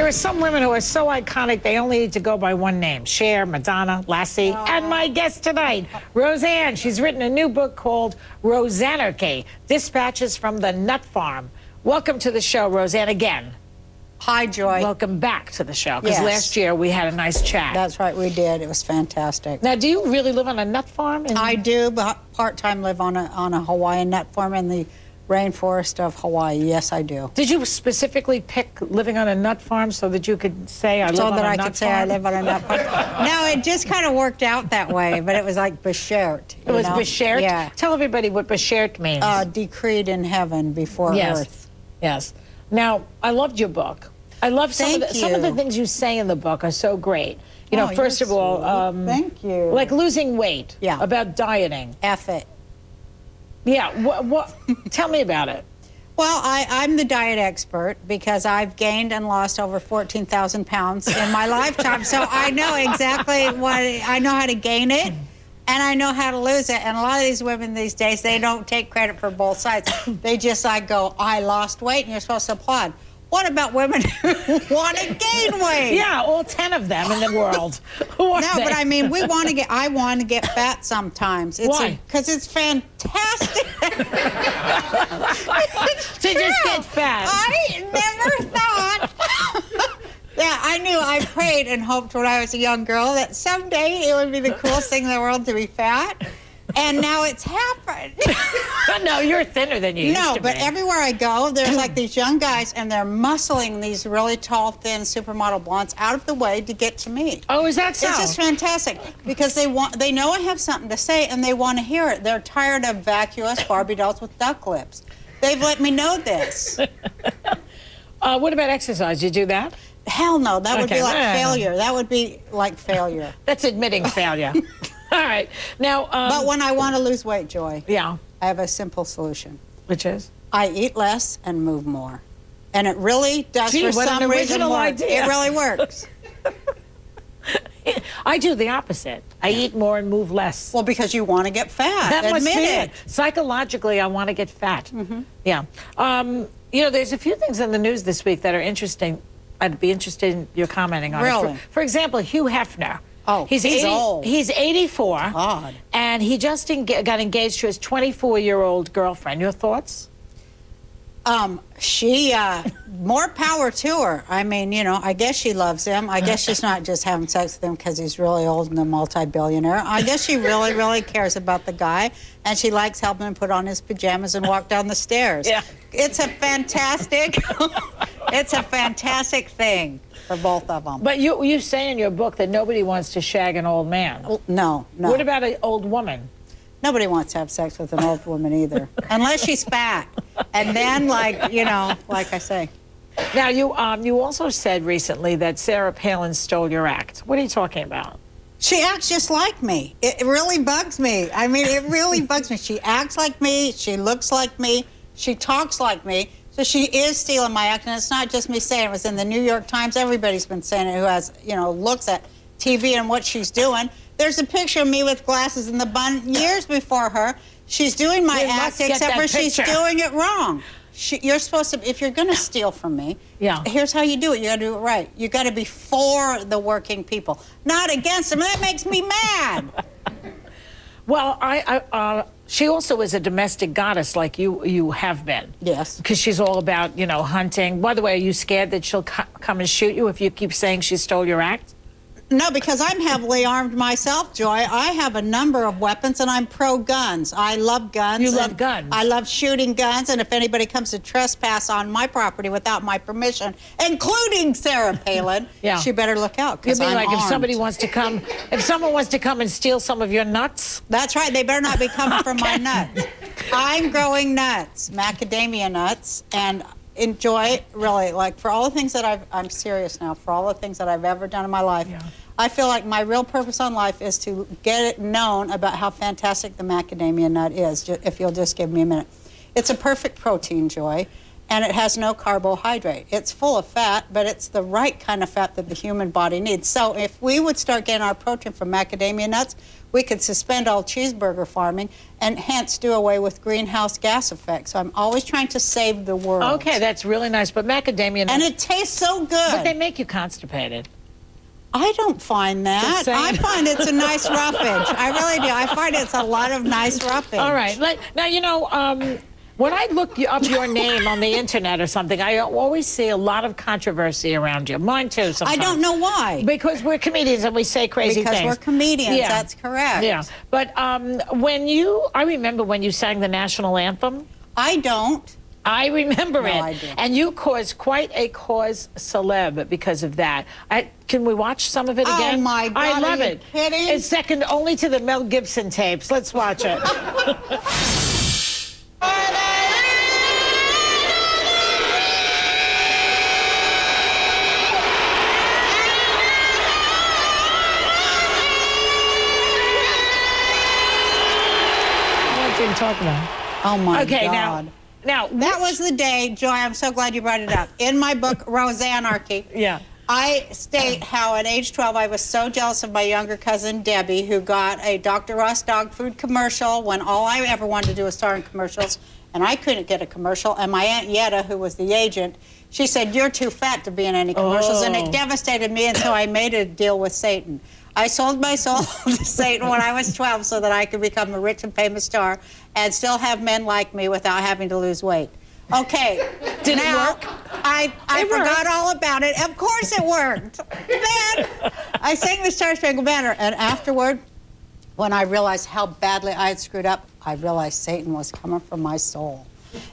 There are some women who are so iconic, they only need to go by one name. Cher, Madonna, Lassie, and my guest tonight, Roseanne. She's written a new book called Roseannearchy, Dispatches from the Nut Farm. Welcome to the show, Roseanne, again. Hi, Joy. Welcome back to the show, because Yes. last year we had a nice chat. That's right, we did. It was fantastic. Now, do you really live on a nut farm? I do, but part-time live on a Hawaiian nut farm in the rainforest of Hawaii. Yes, I do. Did you specifically pick living on a nut farm so that you could say, I live on a nut farm? So that I could say I live on a nut farm. No, it just kind of worked out that way, but it was like beshert. It was beshert? Yeah. Tell everybody what beshert means. Decreed in heaven before earth. Yes. Now, I loved your book. I love some of the things you say in the book are so great. You know, first of all, thank you. Like losing weight. Yeah. About dieting. F it. Yeah. What? Tell me about it. Well, I'm the diet expert because I've gained and lost over 14,000 pounds in my lifetime. So I know exactly I know how to gain it and I know how to lose it. And a lot of these women these days, they don't take credit for both sides. They just like go, I lost weight, and you're supposed to applaud. What about women who want to gain weight? Yeah, all 10 of them in the world. No, but I mean, I want to get fat sometimes. Why? Because it's fantastic. To just get fat. I never thought. Yeah, I knew. I prayed and hoped when I was a young girl that someday it would be the coolest thing in the world to be fat. And now it's happened. No, you're thinner than you used to be. No, but everywhere I go, there's like these young guys, and they're muscling these really tall, thin supermodel blondes out of the way to get to me. Oh, is that so? It's just fantastic because they know I have something to say, and they want to hear it. They're tired of vacuous Barbie dolls with duck lips. They've let me know this. What about exercise? You do that? Hell no, that would be like failure. That would be like failure. That's admitting failure. All right. Now, but when I want to lose weight, Joy, yeah, I have a simple solution. Which is? I eat less and move more. And it really does for some reason work. Idea. It really works. I do the opposite. I eat more and move less. Well, because you want to get fat. That must be it. Psychologically, I want to get fat. Mm-hmm. Yeah. You know, there's a few things in the news this week that are interesting. I'd be interested in your commenting on really? it. For example, Hugh Hefner. Oh, he's old. He's 84. God. And he just got engaged to his 24-year-old girlfriend. Your thoughts? She, more power to her. I mean, you know, I guess she loves him. I guess she's not just having sex with him because he's really old and a multi-billionaire. I guess she really, really cares about the guy, and she likes helping him put on his pajamas and walk down the stairs. Yeah. It's a fantastic, it's a fantastic thing for both of them. But you say in your book that nobody wants to shag an old man. No, no. What about an old woman? Nobody wants to have sex with an old woman either, unless she's fat. And then, like, you know, like I say. Now, you also said recently that Sarah Palin stole your act. What are you talking about? She acts just like me. It really bugs me. I mean, it really bugs me. She acts like me. She looks like me. She talks like me. So she is stealing my act, and it's not just me saying it. It was in the New York Times. Everybody's been saying it who has, you know, looks at TV and what she's doing. There's a picture of me with glasses in the bun years before her. She's doing my act, except for she's doing it wrong. You're supposed to, if you're going to steal from me, here's how you do it. You got to do it right. You got to be for the working people, not against them. That makes me mad. Well, she also is a domestic goddess like you have been. Yes. Because she's all about, you know, hunting. By the way, are you scared that she'll come and shoot you if you keep saying she stole your act? No, because I'm heavily armed myself, Joy. I have a number of weapons, and I'm pro-guns. I love guns. You love guns. I love shooting guns, and if anybody comes to trespass on my property without my permission, including Sarah Palin, she better look out, because I'm like armed. If somebody wants to come, if someone wants to come and steal some of your nuts? That's right. They better not be coming from my nuts. I'm growing nuts, macadamia nuts, and enjoy, really, like, for all the things that I'm serious now, for all the things that I've ever done in my life, I feel like my real purpose on life is to get it known about how fantastic the macadamia nut is, if you'll just give me a minute. It's a perfect protein, Joy, and it has no carbohydrate. It's full of fat, but it's the right kind of fat that the human body needs. So if we would start getting our protein from macadamia nuts, we could suspend all cheeseburger farming and hence do away with greenhouse gas effects. So I'm always trying to save the world. Okay, that's really nice. But macadamia nuts... And it tastes so good. But they make you constipated. I don't find that. I find it's a nice roughage. I really do. I find it's a lot of nice roughage. All right. Now, you know... when I look up your name on the internet or something, I always see a lot of controversy around you. Mine too, sometimes. I don't know why. Because we're comedians and we say crazy things. Because we're comedians, yeah. That's correct. Yeah. But I remember when you sang the National Anthem. I don't. I remember it. I do. And you caused quite a cause celeb because of that. Can we watch some of it again? Oh, my God. I love are you it. kidding? It's second only to the Mel Gibson tapes. Let's watch it. Talk about. Oh my God. Now that was the day, Joy. I'm so glad you brought it up. In my book, Roseannearchy, yeah, I state how at age 12 I was so jealous of my younger cousin Debbie, who got a Dr. Ross dog food commercial when all I ever wanted to do was star in commercials, and I couldn't get a commercial. And my Aunt Yetta, who was the agent, she said, "You're too fat to be in any commercials," and it devastated me. And so I made a deal with Satan. I sold my soul to Satan when I was 12 so that I could become a rich and famous star and still have men like me without having to lose weight. Okay. Did it work? I forgot all about it. Of course it worked. Then I sang the Star Spangled Banner, and afterward, when I realized how badly I had screwed up, I realized Satan was coming for my soul.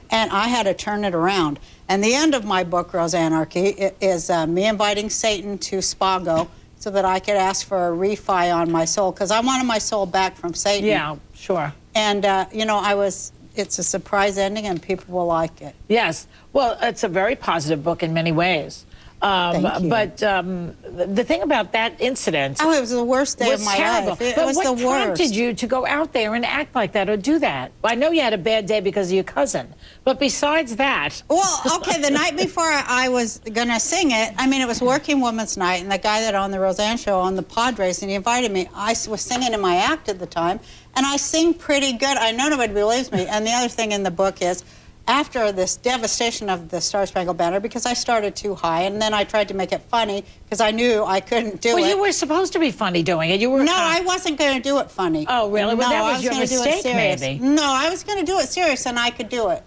And I had to turn it around. And the end of my book, Roseannearchy, is me inviting Satan to Spago so that I could ask for a refi on my soul, because I wanted my soul back from Satan. Yeah, sure. And, you know, it's a surprise ending, and people will like it. Yes. Well, it's a very positive book in many ways. Thank you. But the thing about that incident... Oh, it was the worst day of my terrible. life. It but was what the worst. prompted you to go out there and act like that or do that? I know you had a bad day because of your cousin, but besides that... Well, okay, the night before I was going to sing it, I mean, it was Working Women's Night, and the guy that owned the Roseanne show on the Padres, and he invited me. I was singing in my act at the time, and I sing pretty good. I know nobody believes me. And the other thing in the book is, after this devastation of the Star Spangled Banner, because I started too high, and then I tried to make it funny because I knew I couldn't do it. Well, you were supposed to be funny doing it. You were. No, I wasn't going to do it funny. Oh, really? Well, no, that was your mistake, maybe. No, I was going to do it serious, and I could do it.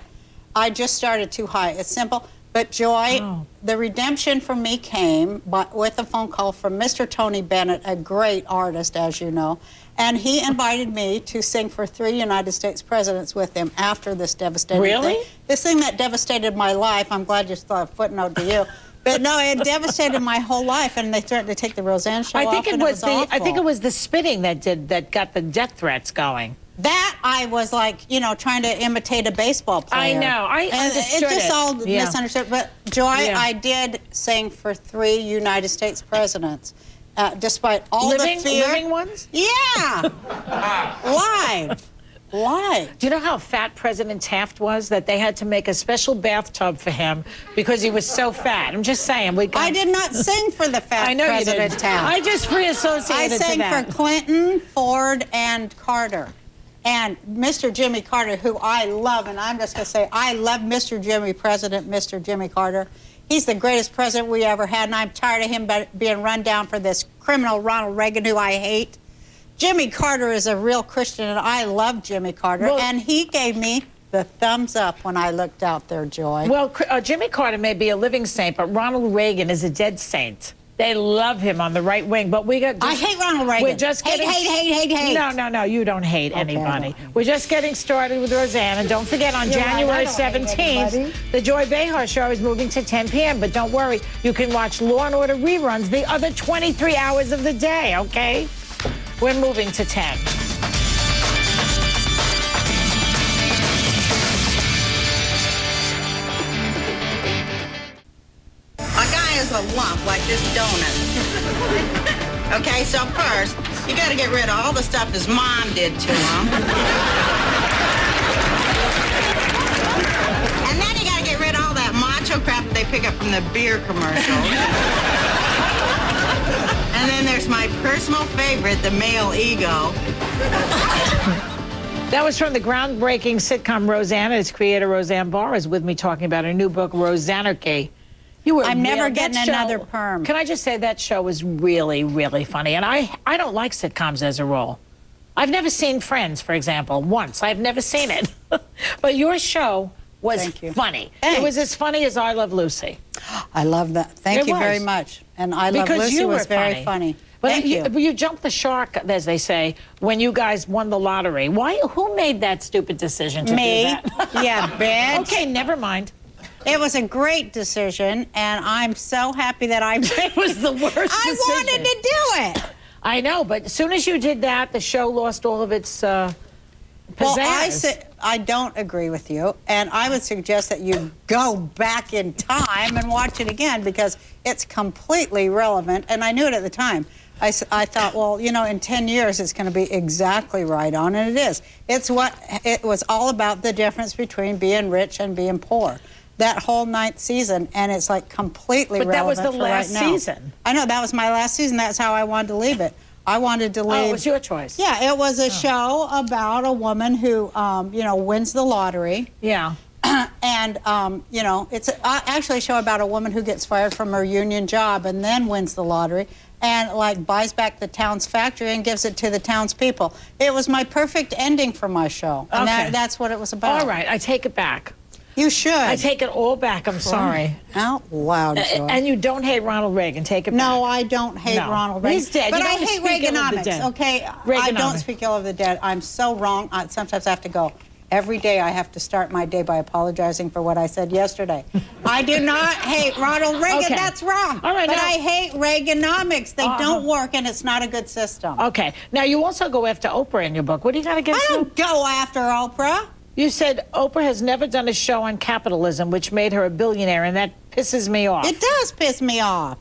I just started too high. It's simple. But, Joy, the redemption for me came with a phone call from Mr. Tony Bennett, a great artist, as you know. And he invited me to sing for 3 United States presidents with him after this devastating thing. This thing that devastated my life, I'm glad you thought a footnote to you. But no, it devastated my whole life, and they threatened to take the Roseanne show off, and it was awful. I think it was the spitting that got the death threats going. That I was like, you know, trying to imitate a baseball player. I know. I understood it. It's just all misunderstood. But, Joy, I did sing for 3 United States presidents. Despite all the fear. Living ones? Yeah. Live. Do you know how fat President Taft was? That they had to make a special bathtub for him because he was so fat. I'm just saying. I did not sing for the fat President Taft. I just free-associated I sang for Clinton, Ford, and Carter. And Mr. Jimmy Carter, who I love, and I'm just going to say, I love Mr. Jimmy Carter. He's the greatest president we ever had, and I'm tired of him being run down for this criminal Ronald Reagan, who I hate. Jimmy Carter is a real Christian, and I love Jimmy Carter, and he gave me the thumbs up when I looked out there, Joy. Well, Jimmy Carter may be a living saint, but Ronald Reagan is a dead saint. They love him on the right wing, but we got... I hate Ronald Reagan. We're just getting... Hate. No, you don't hate anybody. We're just getting started with Roseanne, and don't forget, on January 17th, the Joy Behar Show is moving to 10 p.m., but don't worry, you can watch Law & Order reruns the other 23 hours of the day, okay? We're moving to 10. Is a lump like this donut. Okay, so first, you got to get rid of all the stuff his mom did to him. And then you got to get rid of all that macho crap that they pick up from the beer commercials. And then there's my personal favorite, the male ego. That was from the groundbreaking sitcom Roseanne. Its creator, Roseanne Barr, is with me talking about her new book, Roseannearchy. I'm never getting another perm. Can I just say that show was really, really funny? And I don't like sitcoms as a rule. I've never seen Friends, for example, once. I've never seen it. But your show was funny. Thanks. It was as funny as I Love Lucy. I love that. Thank you very much. And I Love Lucy was very funny. But you jumped the shark, as they say, when you guys won the lottery. Who made that stupid decision to do that? Yeah, bitch. Okay, never mind. It was a great decision, and I'm so happy that I made It was the worst decision. I wanted to do it. I know, but as soon as you did that, the show lost all of its pizzazz. Well, I don't agree with you, and I would suggest that you go back in time and watch it again because it's completely relevant, and I knew it at the time. I thought, well, you know, in 10 years it's going to be exactly right on, and it is. It was all about the difference between being rich and being poor. That whole 9th season, and it's like completely relevant. But that was the last right now. season. I know, that was my last season. That's how I wanted to leave it. I wanted to leave. Oh, it was your choice. Yeah, it was a show about a woman who, you know, wins the lottery. Yeah. And, you know, it's actually a show about a woman who gets fired from her union job and then wins the lottery and, like, buys back the town's factory and gives it to the townspeople. It was my perfect ending for my show. And that's what it was about. All right, I take it back. You should. I take it all back. I'm sorry. Out loud, Joy. And you don't hate Ronald Reagan. Take it back. No, I don't hate Ronald Reagan. He's dead. But You I don't hate speak ill of the Reaganomics, dead. okay? I don't speak ill of the dead. I'm so wrong. Sometimes I have to go. Every day I have to start my day by apologizing for what I said yesterday. I do not hate Ronald Reagan. Okay. That's wrong. All right, but now, I hate Reaganomics. They don't work, and it's not a good system. Okay. Now, you also go after Oprah in your book. What do you got against I don't go after Oprah. You said Oprah has never done a show on capitalism, which made her a billionaire, and that pisses me off. It does piss me off.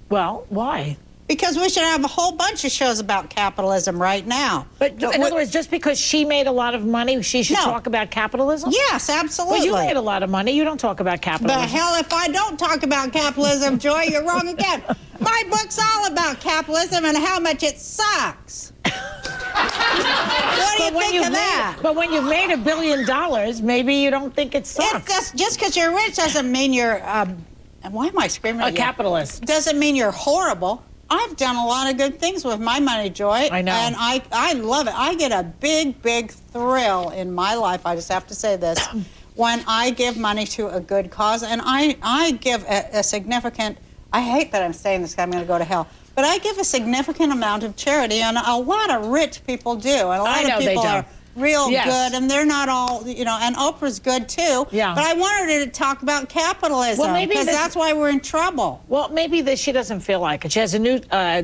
Well, why? Because we should have a whole bunch of shows about capitalism right now. But in other words, just because she made a lot of money, she should talk about capitalism? Yes, absolutely. Well, you made a lot of money. You don't talk about capitalism. The hell if I don't talk about capitalism, Joy, you're wrong again. My book's all about capitalism and how much it sucks. What do you think of that? But when you've made $1 billion, maybe you don't think it sucks. Just because you're rich doesn't mean you're, why am I screaming at you? A capitalist. Doesn't mean you're horrible. I've done a lot of good things with my money, Joy. I know. And I love it. I get a big, big thrill in my life, I just have to say this, when I give money to a good cause. And I give a significant, I hate that I'm saying this, I'm going to go to hell, but I give a significant amount of charity, and a lot of rich people do. And a lot of people are real good, and they're not all, you know, and Oprah's good too. Yeah. But I wanted her to talk about capitalism, because that's why we're in trouble. Well, maybe she doesn't feel like it. She has a new,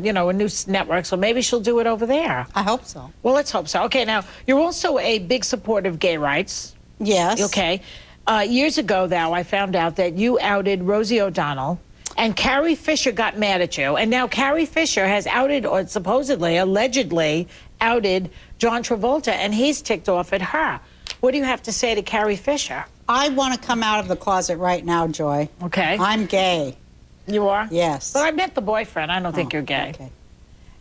you know, a new network, so maybe she'll do it over there. I hope so. Well, let's hope so. Okay, now, you're also a big supporter of gay rights. Yes. Okay. Years ago, though, I found out that you outed Rosie O'Donnell, and Carrie Fisher got mad at you. And now Carrie Fisher has outed, or supposedly, allegedly, outed John Travolta, and he's ticked off at her. What do you have to say to Carrie Fisher? I want to come out of the closet right now, Joy. Okay. I'm gay. You are? Yes. But I met the boyfriend. I don't think you're gay. Okay.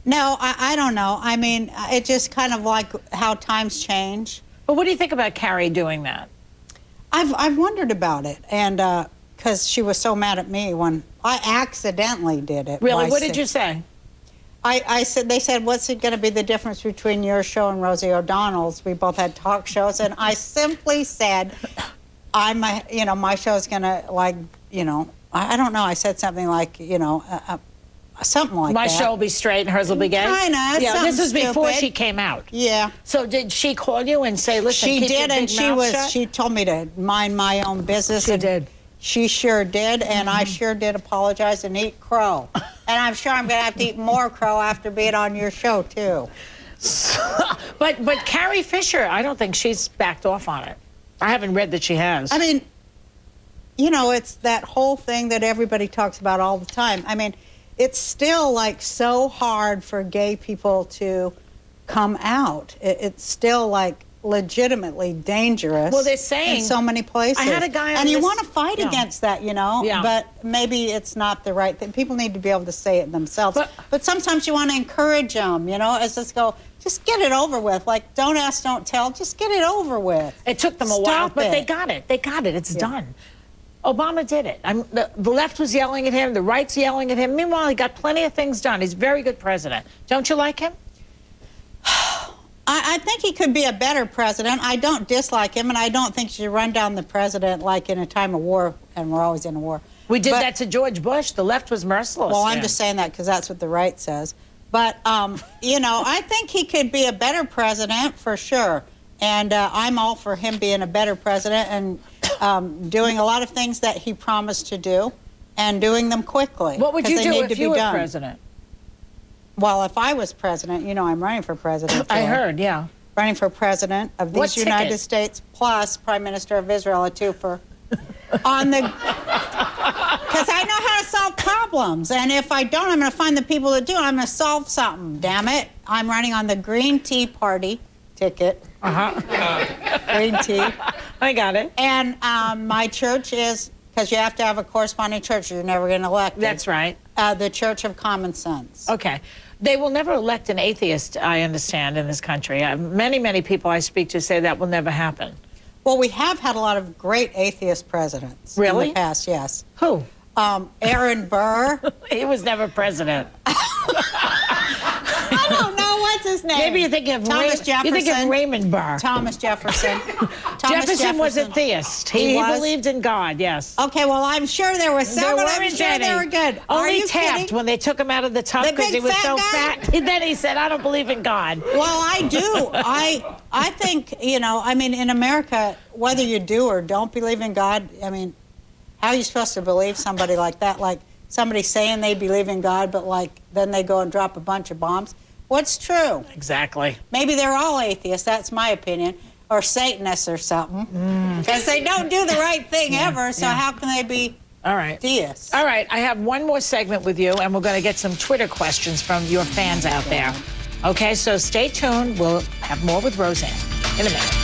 No, I don't know. I mean, it just kind of like how times change. But what do you think about Carrie doing that? I've wondered about it, and because she was so mad at me when I accidentally did it. Really? What did you say? I said, they said, what's it going to be the difference between your show and Rosie O'Donnell's? We both had talk shows, and I simply said, you know, my show's going to, like, you know, I don't know. I said something like, you know, something like that. My show will be straight and hers will be gay? Kind of. Yeah, this was before stupid. she came out. Yeah. So did she call you and say, listen, she keep did, your big and she told me to mind my own business. She did. She sure did, and I sure did apologize and eat crow. And I'm sure I'm going to have to eat more crow after being on your show, too. But Carrie Fisher, I don't think she's backed off on it. I haven't read that she has. I mean, you know, it's that whole thing that everybody talks about all the time. I mean, it's still, like, so hard for gay people to come out. It's still, like, legitimately dangerous. Well, they're saying in so many places. I had a guy on and you this- want to fight against that, you know. Yeah. But maybe it's not the right thing. People need to be able to say it themselves. But sometimes you want to encourage them, you know, as just go, just get it over with. Like, don't ask, don't tell. Just get it over with. It took them a while, but they got it. They got it. It's done. Obama did it. The left was yelling at him. The right's yelling at him. Meanwhile, he got plenty of things done. He's a very good president. Don't you like him? I think he could be a better president. I don't dislike him, and I don't think you should run down the president like in a time of war, and we're always in a war. We did that to George Bush. The left was merciless. Well, I'm just saying that because that's what the right says. But, you know, I think he could be a better president for sure. And I'm all for him being a better president and doing a lot of things that he promised to do and doing them quickly. What would you they do need if to you be were done. president? Well, if I was president, you know, I'm running for president. I today. heard, yeah. Running for president of What these United ticket? States plus Prime Minister of Israel, a twofer. On the, because I know how to solve problems, and if I don't, I'm going to find the people to do it. I'm going to solve something. Damn it! I'm running on the Green Tea Party ticket. Green tea. I got it. And my church is, because you have to have a corresponding church, or you're never going to elect. That's right. The Church of Common Sense. Okay. They will never elect an atheist, I understand, in this country. Many, many people I speak to say that will never happen. Well, we have had a lot of great atheist presidents. Really? In the past, yes. Who? Aaron Burr. He was never president. I don't know what's his name. Maybe you think of Thomas Jefferson. You think of Raymond Burr. Thomas Jefferson. Jefferson was a theist. He was? believed in God, yes. Okay, well, I'm sure there was some, but I'm sure they were good. Are Only you Taft, kidding? when they took him out of the tub The because he big was fat so guy? fat, then he said, I don't believe in God. Well, I do. I think, you know, I mean, in America, whether you do or don't believe in God, I mean, how are you supposed to believe somebody like that? Like somebody saying they believe in God, but like then they go and drop a bunch of bombs. What's true? Exactly. Maybe they're all atheists. That's my opinion. Or Satanists or something. Because they don't do the right thing ever, so how can they be All right. deists? All right, I have one more segment with you, and we're going to get some Twitter questions from your fans out there. Okay, so stay tuned. We'll have more with Roseanne in a minute.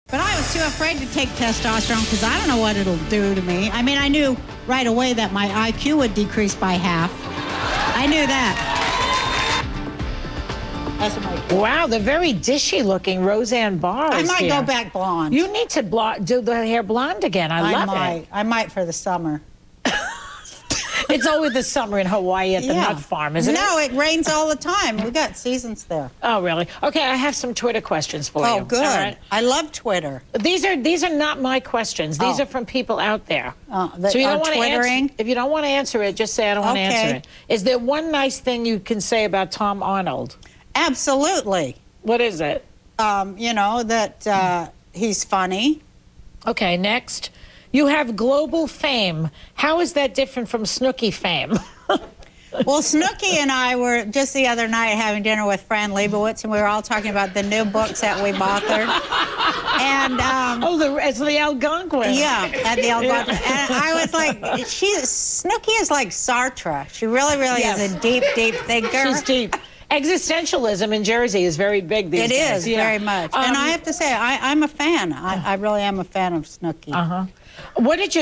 But I was too afraid to take testosterone because I don't know what it'll do to me. I mean, I knew right away that my IQ would decrease by half. I knew that. That's what Wow, the very dishy-looking Roseanne Barr I is might here. go back blonde. You need to do the hair blonde again. I love it. I might for the summer. It's always the summer in Hawaii at the nut farm, isn't it? No, it rains all the time. We got seasons there. Oh, really? Okay, I have some Twitter questions for you. Oh, good. All right. I love Twitter. These are not my questions. These are from people out there. That so you are don't want to Twittering? answer. If you don't want to answer it, just say I don't want to answer it. Is there one nice thing you can say about Tom Arnold? Absolutely. What is it? You know, that he's funny. Okay, next. You have global fame. How is that different from Snooki fame? Well, Snooki and I were just the other night having dinner with Fran Lebowitz, and we were all talking about the new books that we've authored. And it's the Algonquin. yeah, at the Algonquin. And I was like, Snooki is like Sartre. She really, really is a deep, deep thinker. She's deep. Existentialism in Jersey is very big these days. It is very much. And I have to say, I'm a fan. I really am a fan of Snooki. Why did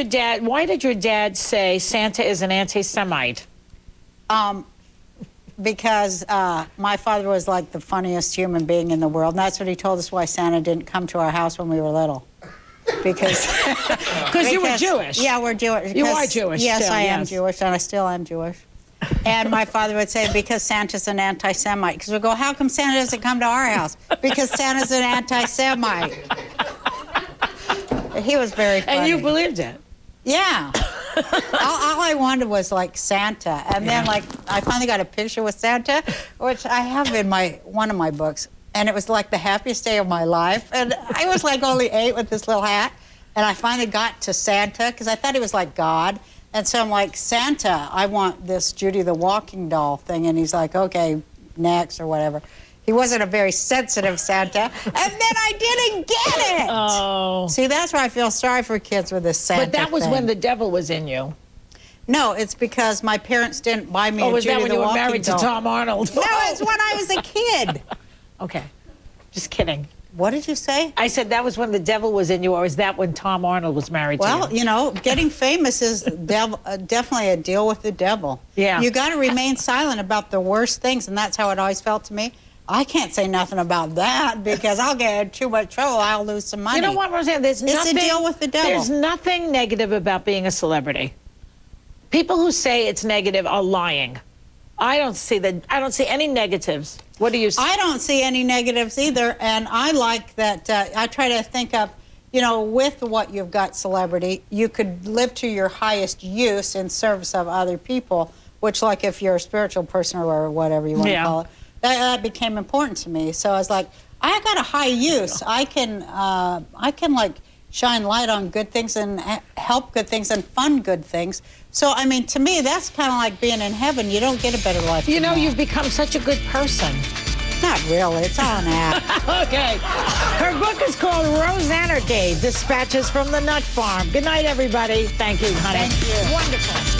your dad say Santa is an anti-Semite? Because my father was like the funniest human being in the world, and that's what he told us why Santa didn't come to our house when we were little. Because you were Jewish. Yeah, we're Jewish. You are Jewish. Yes, still, I am yes. Jewish, and I still am Jewish. And my father would say, because Santa's an anti-Semite. Because we go, how come Santa doesn't come to our house? Because Santa's an anti-Semite. He was very funny. And you believed it? Yeah. all I wanted was like Santa, and then like I finally got a picture with Santa, which I have in one of my books, and it was like the happiest day of my life. And I was like only 8 with this little hat, and I finally got to Santa because I thought he was like God, and so I'm like, Santa, I want this Judy the Walking Doll thing, and he's like, okay, next or whatever. He wasn't a very sensitive Santa, and then I didn't get it. Oh. See, that's why I feel sorry for kids with this Santa But that was thing. when the devil was in you. No, it's because my parents didn't buy me a was Judy that when the you were Walking married to doll. Tom Arnold? No, it's when I was a kid. Okay. Just kidding. What did you say? I said that was when the devil was in you, or is that when Tom Arnold was married to you? Well, you know, getting famous is definitely a deal with the devil. Yeah. You got to remain silent about the worst things, and that's how it always felt to me. I can't say nothing about that because I'll get in too much trouble. I'll lose some money. You know what, Roseanne? There's nothing. It's a deal with the devil. There's nothing negative about being a celebrity. People who say it's negative are lying. I don't see any negatives. What do you see? I don't see any negatives either, and I like that. I try to think of, you know, with what you've got celebrity, you could live to your highest use in service of other people, which, like, if you're a spiritual person or whatever you want to call it, that became important to me. So I was like, I got a high use. I can like shine light on good things and help good things and fund good things. So, I mean, to me, that's kind of like being in heaven. You don't get a better life. You know, than that. you've become such a good person. Not really. It's all an act. Okay. Her book is called Roseannearchy, Dispatches from the Nut Farm. Good night, everybody. Thank you, honey. Thank you. Wonderful.